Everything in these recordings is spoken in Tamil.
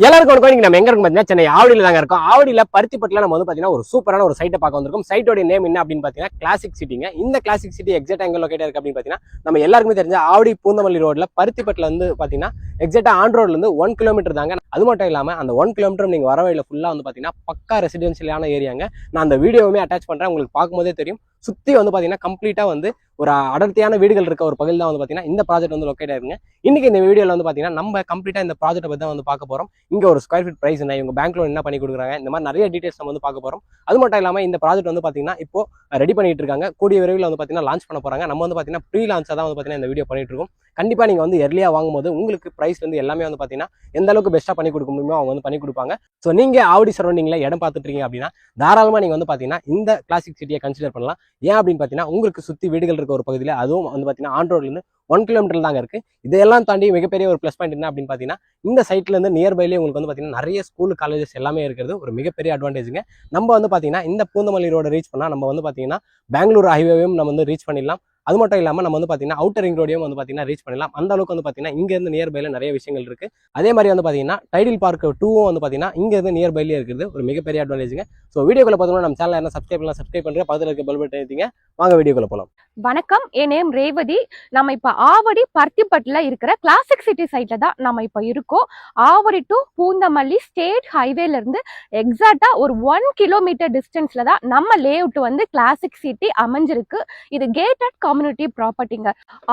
எல்லாருக்கும் வணக்கம். இன்னைக்கு நம்ம எங்க இருக்கோம் பார்த்தீங்கன்னா சென்னை ஆவடியில தாங்க இருக்கோம். ஆவடியில பருத்திப்பட்டில நம்ம வந்து பாத்தீங்கன்னா ஒரு சூப்பரான ஒரு சைட்டை பார்க்க வந்திருக்கோம். சைட்டோட நேம் என்ன அப்படின்னு பாத்தீங்கன்னா கிளாசிக் சிட்டிங்க. இந்த கிளாசிக் சிட்டி எக்ஸாக்டா எங்க லொகேட் இருக்கு அப்படின்னு பாத்தீங்கன்னா நம்ம எல்லாருக்குமே தெரிஞ்ச ஆவடி பூந்தமல்லி ரோட்ல பருத்திப்பட்டில வந்து பாத்தீங்கன்னா எக்ஸாக்டா ஆன் ரோட்ல இருந்து 1 கிலோமீட்டர் தாங்க. அது மட்டும் இல்லாம அந்த 1 கிலோமீட்டர் நீங்க வர வழியில ஃபுல்லா வந்து பாத்தீங்கன்னா பக்கா ரெசிடென்சியலான ஏரியாங்க. நான் அந்த வீடியோவுமே அட்டாச் பண்றேன், உங்களுக்கு பார்க்கும்போதே தெரியும். சுத்தி வந்து பாத்தீங்கன்னா கம்ப்ளீட்டா வந்து ஒரு அடர்த்தியான வீடுகள் இருக்க ஒரு பகுதியில் தான் வந்து பாத்தீங்கன்னா இந்த ப்ராஜெக்ட் வந்து லொக்கேட் ஆயிருங்க. இன்னைக்கு இந்த வீடியோல வந்து பாத்தீங்கன்னா நம்ம கம்ப்ளீட்டா இந்த ப்ராஜெக்ட் பத்தி தான் வந்து பார்க்க போறோம். இங்க ஒரு ஸ்கொயர் ஃபீட் பிரைஸ் என்ன, இவங்க பேங்க் லோன் என்ன பண்ணி கொடுக்குறாங்க, இந்த மாதிரி நிறைய டீடைல்ஸ் நம்ம வந்து பார்க்க போறோம். அது மட்டும் இல்லாம இந்த ப்ராஜெக்ட் வந்து பாத்தீங்கன்னா இப்போ ரெடி பண்ணிட்டு இருக்காங்க. கூடிய விரைவில் வந்து பாத்தீங்கன்னா லான்ச் பண்ண போறாங்க. நம்ம வந்து பாத்தீங்கன்னா ப்ரீ லான்ச்சா தான் வந்து பாத்தீங்கன்னா இந்த வீடியோ பண்ணிட்டு இருக்கோம். கண்டிப்பா நீங்க வந்து எர்லியா வாங்கும்போது உங்களுக்கு பிரைஸ் வந்து எல்லாமே வந்து பாத்தீங்கன்னா எந்த அளவுக்கு பெஸ்ட்டா பண்ணி கொடுக்க முடியுமோ அவங்க வந்து பண்ணி கொடுப்பாங்க. ஸோ நீங்க ஆவடி சரௌண்டிங்ல இடம் பார்த்துட்டு இருக்கீங்க அப்படின்னா தாராளமா நீங்க வந்து பாத்தீங்கன்னா இந்த கிளாசிக் சிட்டியை கன்சிடர் பண்ணலாம். ஏன் அப்படின்னு பாத்தீங்கன்னா உங்களுக்கு சுத்தி வீடுகள் இருக்க ஒரு பகுதியில், அதுவும் வந்து பாத்தீங்கன்னா ஆன் ரோட்ல இருந்து 1 கிலோமீட்டர் தாங்க இருக்கு. இதெல்லாம் தாண்டி மிகப்பெரிய ஒரு ப்ளஸ் பாயிண்ட் என்ன அப்படின்னு பாத்தீங்கன்னா இந்த சைட்ல இருந்து நியர்பைலேயே உங்களுக்கு வந்து பாத்தீங்கன்னா நிறைய ஸ்கூல் காலேஜஸ் எல்லாமே இருக்கிறது ஒரு மிகப்பெரிய அட்வான்டேஜுங்க. நம்ம வந்து பாத்தீங்கன்னா இந்த பூந்தமல்லி ரோட ரீச் பண்ணா நம்ம வந்து பாத்தீங்கன்னா பெங்களூர் ஹைவேவையும் நம்ம வந்து ரீச் பண்ணிடலாம். அது மட்டும் இல்லாமல் நம்ம வந்து பார்த்தீங்கன்னா அவுட்டர் ரிங் ரோடையும் வந்து பார்த்தீங்கன்னா ரீச் பண்ணலாம். அந்த அளவுக்கு வந்து பார்த்தீங்கன்னா இங்கேருந்து நியர்பைல நிறைய விஷயங்கள் இருக்கு. அதே மாதிரி வந்து பார்த்தீங்கன்னா டைடில் பார்க் 2வும் வந்து பார்த்தீங்கன்னா இங்கேருந்து நியர்பைலேயே இருக்குது, ஒரு மிகப்பெரிய அட்வான்டேஜுங்க. ஸோ வீடியோக்குள்ள பார்த்தோம்னா நம்ம சேனல் என்ன சப்ஸ்கிரைப் பண்ணுங்க, பக்கத்தில் இருக்க பெல் பட்டன் அழுத்திங்க. வாங்க வீடியோக்குள்ள போகலாம். வணக்கம், என் நேம் ரேவதி. நம்ம இப்ப ஆவடி பருத்திப்பட்டில இருக்கிற கிளாசிக் சிட்டி சைட்ல தான் நம்ம இப்ப இருக்கோம். ஆவடி டு பூந்தமல்லி ஸ்டேட் ஹைவேல இருந்து எக்ஸாக்டா ஒரு 1 கிலோமீட்டர் டிஸ்டன்ஸ்ல தான் நம்ம லேஅவுட் வந்து கிளாசிக் சிட்டி அமைஞ்சிருக்கு. இது கேட்டட் கம்யூனிட்டி ப்ராப்பர்ட்டிங்க.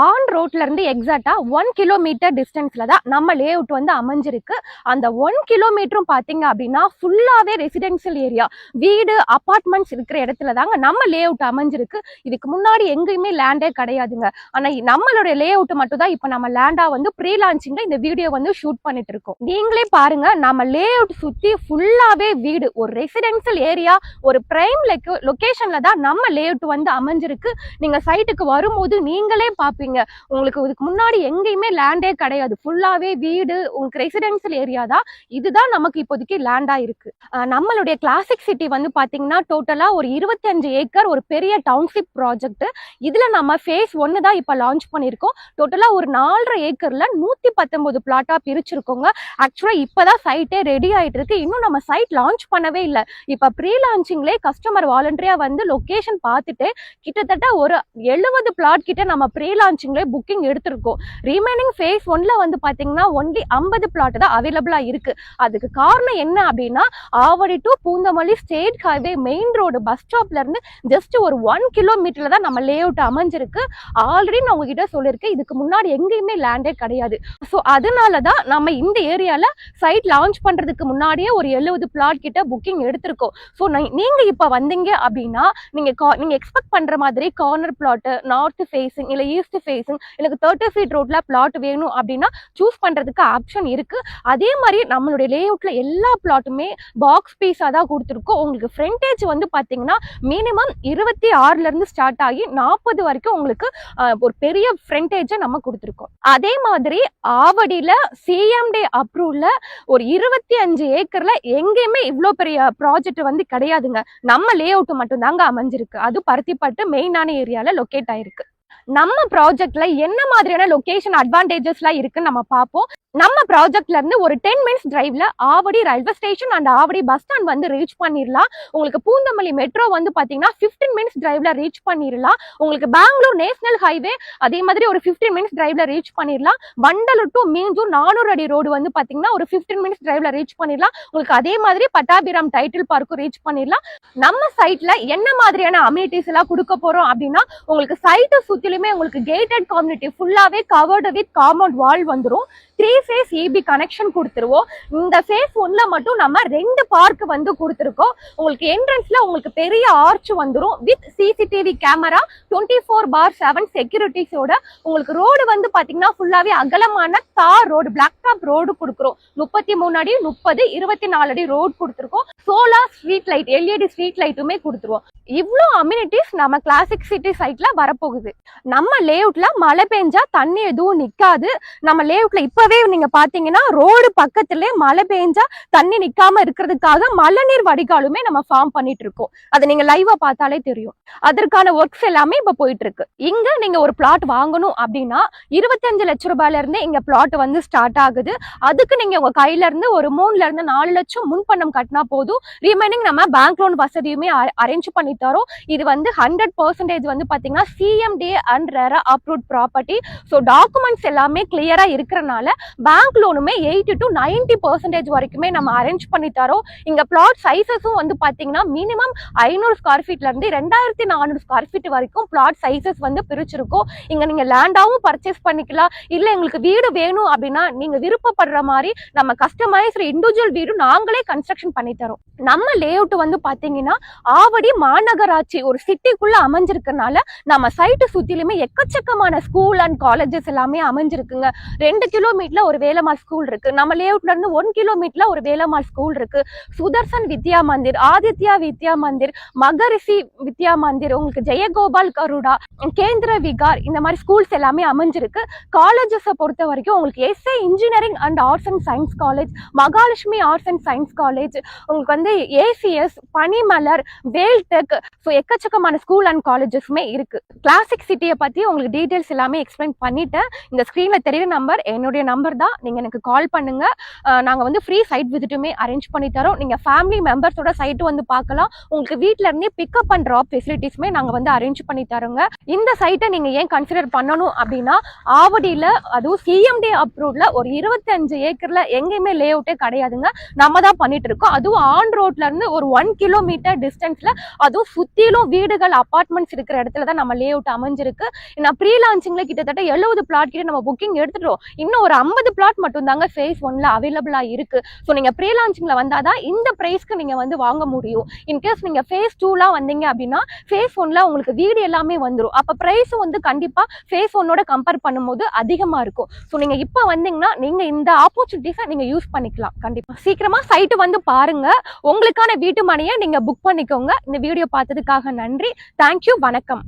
ஆன் ரோட்ல இருந்து எக்ஸாக்டா 1 கிலோமீட்டர் டிஸ்டன்ஸ்ல தான் நம்ம லேஅவுட் வந்து அமைஞ்சிருக்கு. அந்த 1 கிலோமீட்டரும் பாத்தீங்க அப்படின்னா ஃபுல்லாவே ரெசிடென்சியல் ஏரியா, வீடு அபார்ட்மெண்ட்ஸ் இருக்கிற இடத்துல தாங்க நம்ம லேஅவுட் அமைஞ்சிருக்கு. இதுக்கு முன்னாடி எங்கேயுமே லேண்டே கிடையாதுங்க. ஆனா நம்மளுடைய லேஅவுட் மட்டும் தான் இப்ப நம்ம லேண்டா வந்து ப்ரீ லான்ச்சிங்ல இந்த வீடியோ வந்து ஷூட் பண்ணிட்டு இருக்கோம். நீங்களே பாருங்க, நம்ம லேஅவுட் சுத்தி ஃபுல்லாவே வீடு, ஒரு ரெசிடென்சியல் ஏரியா, ஒரு பிரைம் லொகேஷன்ல தான் நம்ம லேஅவுட் வந்து அமைஞ்சிருக்கு. நீங்க சைட்டுக்கு வரும்போது நீங்களே பாப்பீங்க, உங்களுக்கு இதுக்கு முன்னாடி எங்கேயுமே லேண்டே கிடையாது, ஃபுல்லாவே வீடு, உங்களுக்கு ரெசிடென்சியல் ஏரியா தான். இதுதான் நமக்கு இப்போதைக்கு லேண்டா இருக்கு. நம்மளுடைய கிளாசிக் சிட்டி வந்து பாத்தீங்கன்னா டோட்டலா ஒரு 25 ஏக்கர் ஒரு பெரிய டவுன்ஷிப் ப்ராஜெக்ட். இதுல நம்ம ஃபேஸ் 1 தான் இப்ப லான்ச் பண்ணிருக்கோம். டோட்டலா ஒரு 4.5 ஏக்கர்ல 119 பிளாட்டா பிரிச்சிருக்கோங்க. ஆக்சுவலா இப்பதான் சைட்டே ரெடி ஆயிட்டு இருக்கு. இன்னும் நம்ம சைட் லான்ச் பண்ணவே இல்லை. இப்ப ப்ரீ லான்ச்சிங்லேயே கஸ்டமர் வாலண்டரியா வந்து லொகேஷன் பார்த்துட்டு கிட்டத்தட்ட ஒரு 70 பிளாட் கிட்ட நம்ம ப்ரீ லான்ச்சிங்லேயே புக்கிங் எடுத்திருக்கோம். ரிமைனிங் ஃபேஸ் 1ல வந்து பாத்தீங்கன்னா ஒன்லி 50 பிளாட் தான் அவைலபிளா இருக்கு. அதுக்கு காரணம் என்ன அப்படின்னா Avadi to Poonamallee state highway main road bus ஸ்டாப்ல இருந்து ஜஸ்ட் ஒரு 1 கிலோமீட்டர்ல தான் நம்ம லேஅவுட் அமைஞ்சிருக்கு. ஆல்ரெடி நான் உங்ககிட்ட சொல்லியிருக்கேன், இதுக்கு முன்னாடி எங்கேயுமே லேண்டே கிடையாது. ஸோ அதனாலதான் நம்ம இந்த ஏரியால சைட் லான்ச் பண்றதுக்கு முன்னாடியே ஒரு 70 பிளாட் கிட்ட புக்கிங் எடுத்திருக்கோம். ஸோ நீங்க இப்ப வந்தீங்க அப்படின்னா நீங்க எக்ஸ்பெக்ட் பண்ற மாதிரி கார்னர் பிளாட், நார்த் ஃபேசிங் இல்ல ஈஸ்ட் ஃபேசிங், எனக்கு 30 ஃபீட் ரோட்ல பிளாட் வேணும் அப்படின்னா சூஸ் பண்றதுக்கு ஆப்ஷன் இருக்கு. அதே மாதிரி நம்மளுடைய லேஅவுட்ல எல்லா பிளாட்டுமே பாக்ஸ் பீஸா தான் கொடுத்துருக்கோம். உங்களுக்கு ஃப்ரண்டேஜ் வந்து பாத்தீங்கன்னா மினிமம் 26ல இருந்து ஸ்டார்ட் ஆகி 40 வரைக்கும் உங்களுக்கு ஒரு பெரிய ஃப்ரண்டேஜை நம்ம கொடுத்துருக்கோம். அதே மாதிரி ஆவடியில சிஎம்டி அப்ரூவ்ல ஒரு 25 ஏக்கர்ல எங்கேயுமே இவ்வளவு பெரிய ப்ராஜெக்ட் வந்து கிடையாதுங்க. நம்ம லேஅவுட் மட்டும் தாங்க அமைஞ்சிருக்கு. அது பருத்திப்பட்டு மெயினான ஏரியால லொகேட் ஆயிருக்கு. நம்ம ப்ராஜெக்ட்ல என்ன மாதிரியான லொகேஷன் அட்வான்டேஜஸ்லாம் இருக்குன்னு நம்ம பார்ப்போம். நம்ம ப்ராஜெக்ட்ல இருந்து ஒரு 10 மினிட்ஸ் டிரைவ்ல Avadi railway station and Avadi bus stand வந்து ரீச் பண்ணிடலாம். உங்களுக்கு பூந்தமல்லி மெட்ரோ வந்து பாத்தீங்கன்னா 15 மினிட்ஸ் டிரைவ்ல ரீச் பண்ணிடலாம். உங்களுக்கு பெங்களூர் நேஷனல் ஹைவே அதே மாதிரி ஒரு 15 மினிட்ஸ் டிரைவ்ல ரீச் பண்ணிடலாம். வண்டலூர் டு மீஞ்சூர் 400 அடி ரோடு வந்து பாத்தீங்கன்னா ஒரு 15 மினிட்ஸ் டிரைவ்ல ரீச் பண்ணிடலாம். உங்களுக்கு அதே மாதிரி பட்டாபிராம் டைட்டில் பார்க்கும் ரீச் பண்ணிடலாம். நம்ம சைட்ல என்ன மாதிரியான அம்யூனிட்டிஸ் எல்லாம் கொடுக்க போறோம் அப்படின்னா உங்களுக்கு சைட்டை சுத்திலுமே உங்களுக்கு கேட்டட் கம்யூனிட்டி ஃபுல்லாவே கவர்டு வித் காம்பவுண்ட் வால் வந்துடும். 3 ஃபேஸ் EB கனெக்ஷன் கொடுத்துருவோம். இந்த ஃபேஸ் 1ல மட்டும் நம்ம 2 பார்க் வந்து கொடுத்துருக்கோம். உங்களுக்கு என்ட்ரன்ஸ்ல உங்களுக்கு பெரிய ஆர்ச் வந்துடும் வித் சிசிடிவி கேமரா 24/7 செக்யூரிட்டிஸோட. உங்களுக்கு ரோடு வந்து பாத்தீங்கன்னா ஃபுல்லாவே அகலமான தார் ரோடு, பிளாக் டாப் ரோடு கொடுக்குறோம். 33 அடி 30 24 அடி ரோடு கொடுத்துருக்கோம். Solar street light, LED street லைட்டுமே கொடுத்துருவோம். இவ்ளோ அம்யூனிட்டிஸ் நம்ம கிளாசிக் சிட்டி சைட்ல வரப்போகுது. நம்ம லேஅவுட்ல மழை பெஞ்சா தண்ணி எதுவும் நிக்காது. நம்ம லேஅவுட்ல இப்பவே நீங்க பாத்தீங்கன்னா ரோடு பக்கத்திலே மழை பெஞ்சா தண்ணி நிக்காம இருக்கிறதுக்காக மழைநீர் வடிகாலுமே நம்ம ஃபார்ம் பண்ணிட்டு இருக்கோம். அதை நீங்க லைவா பார்த்தாலே தெரியும். அதற்கான ஒர்க்ஸ் எல்லாமே இப்ப போயிட்டு இருக்கு. இங்க நீங்க ஒரு பிளாட் வாங்கணும் அப்படின்னா 25 லட்சம் ரூபாயில இருந்து இங்க பிளாட் வந்து ஸ்டார்ட் ஆகுது. அதுக்கு நீங்க உங்க கையில இருந்து ஒரு 3 ல இருந்து 4 லட்சம் முன்பணம் கட்டினா போதும். ரிமைனிங் நம்ம பேங்க் லோன் வசதியுமே அரேஞ்ச் பண்ணி தரோம். இது வந்து 100% வந்து பாத்தீங்கன்னா CMDA and RERA approved property. So documents எல்லாமே கிளியரா இருக்கிறனால பேங்க் லோனுமே 80 to 90% வரைக்குமே நம்ம அரேஞ்ச் பண்ணி தரோம். இங்க பிளாட் சைசஸும் வந்து பாத்தீங்கன்னா மினிமம் 500 ஸ்கொயர் ஃபீட்ல இருந்து 2400 ஸ்கொயர் ஃபீட் வரைக்கும் பிளாட் சைசஸ் வந்து பிரிச்சிருக்கோம். இங்க நீங்க லேண்டாவும் பர்ச்சேஸ் பண்ணிக்கலாம். இல்ல எங்களுக்கு வீடு வேணும் அப்படின்னா நீங்க விருப்பப்படுற மாதிரி நம்ம கஸ்டமைஸ்டு இண்டிவிஜுவல் வீடு நாங்களே கன்ஸ்ட்ரக்ஷன் பண்ணி தரோம். நம்ம லேஅவுட் வந்து பாத்தீங்கன்னா ஆவடி மாநகராட்சி ஒரு சிட்டிக்குள்ள அமைஞ்சிருக்கனால நம்ம சைட்டு சுத்திலுமே எக்கச்சக்கமான ஸ்கூல் அண்ட் காலேஜஸ் எல்லாமே அமைஞ்சிருக்குங்க. 2 கிலோமீட்டர்ல ஒரு வேலம்மாள் ஸ்கூல் இருக்கு. நம்ம லேஅவுட்ல இருந்து 1 கிலோமீட்டர்ல ஒரு வேலம்மாள் ஸ்கூல் இருக்கு. சுதர்சன் வித்யா மந்திர், ஆதித்யா வித்யா மந்திர், மகரிஷி வித்யா மந்திர், உங்களுக்கு ஜெயகோபால் கருடா, கேந்திர விகார், இந்த மாதிரி ஸ்கூல்ஸ் எல்லாமே அமைஞ்சிருக்கு. காலேஜஸ் பொறுத்த வரைக்கும் உங்களுக்கு SA engineering and arts and science college, Mahalakshmi arts and science college, உங்களுக்கு வந்து ACS, பனிமலர், வேல்டெக், ஸோ எக்கச்சக்கமான ஸ்கூல் அண்ட் காலேஜஸ்மே இருக்கு. கிளாசிக் சிட்டியை பத்தி உங்களுக்கு டீடைல்ஸ் எல்லாமே எக்ஸ்பிளைன் பண்ணிட்டேன். இந்த ஸ்கிரீன்ல தெரியுற நம்பர் என்னுடைய நம்பர் தான். நீங்க எனக்கு கால் பண்ணுங்க. நாங்க வந்து ஃப்ரீ சைட் விசிட்டுமே அரேஞ்ச் பண்ணி தரோம். நீங்க ஃபேமிலி மெம்பர்ஸோட சைட் வந்து பார்க்கலாம். உங்களுக்கு வீட்ல இருந்தே பிக்கப் அண்ட் ட்ராப் ஃபெசிலிட்டிஸ்மே நாங்க வந்து அரேஞ்ச் பண்ணி தரோங்க. இந்த சைட்டை நீங்க ஏன் கன்சிடர் பண்ணணும் அப்படின்னா ஆவடியில அதுவும் CMDA அப்ரூவ்ட்ல ஒரு 25 ஏக்கர்ல எங்கேயுமே லேஅவுட்டே கிடையாதுங்க. நம்ம தான் பண்ணிட்டு இருக்கோம். அதுவும் ஆன் ரோட்ல இருந்து ஒரு 1 கிலோமீட்டர் டிஸ்டன்ஸ்ல, அதுவும் சுத்திலும் வீடுகள் அபார்ட்மெண்ட்ஸ் இருக்கிற இடத்துல தான் நம்ம லேஅவுட் அமைஞ்சிருக்கு. நான் ப்ரீ லான்ச்சிங்ல கிட்டத்தட்ட 70 பிளாட் கிட்ட நம்ம புக்கிங் எடுத்துட்டோம். இன்னும் ஒரு 50 பிளாட் மட்டும் தாங்க ஃபேஸ் 1ல அவைலபிளா இருக்கு. ஸோ நீங்க ப்ரீ லான்ச்சிங்ல வந்தாதான் இந்த பிரைஸ்க்கு நீங்க வந்து வாங்க முடியும். இன்கேஸ் நீங்க ஃபேஸ் 2லாம் வந்தீங்க அப்படின்னா ஃபேஸ் 1ல உங்களுக்கு வீடு எல்லாமே வந்துடும். அப்ப பிரைஸும் வந்து கண்டிப்பா ஃபேஸ் 1ஓட கம்பேர் பண்ணும்போது அதிகமா இருக்கும். ஸோ நீங்க இப்ப வந்தீங்கன்னா நீங்க இந்த ஆப்பர்ச்சுனிட்டிஸை நீங்க யூஸ் பண்ணிக்கலாம். கண்டிப்பா சீக்கிரமா சைட்டு வந்து பாருங்க. உங்களுக்கான வீட்டு மனையை நீங்க புக் பண்ணிக்கோங்க. இந்த வீடியோ பார்த்ததுக்காக நன்றி. தேங்க்யூ. வணக்கம்.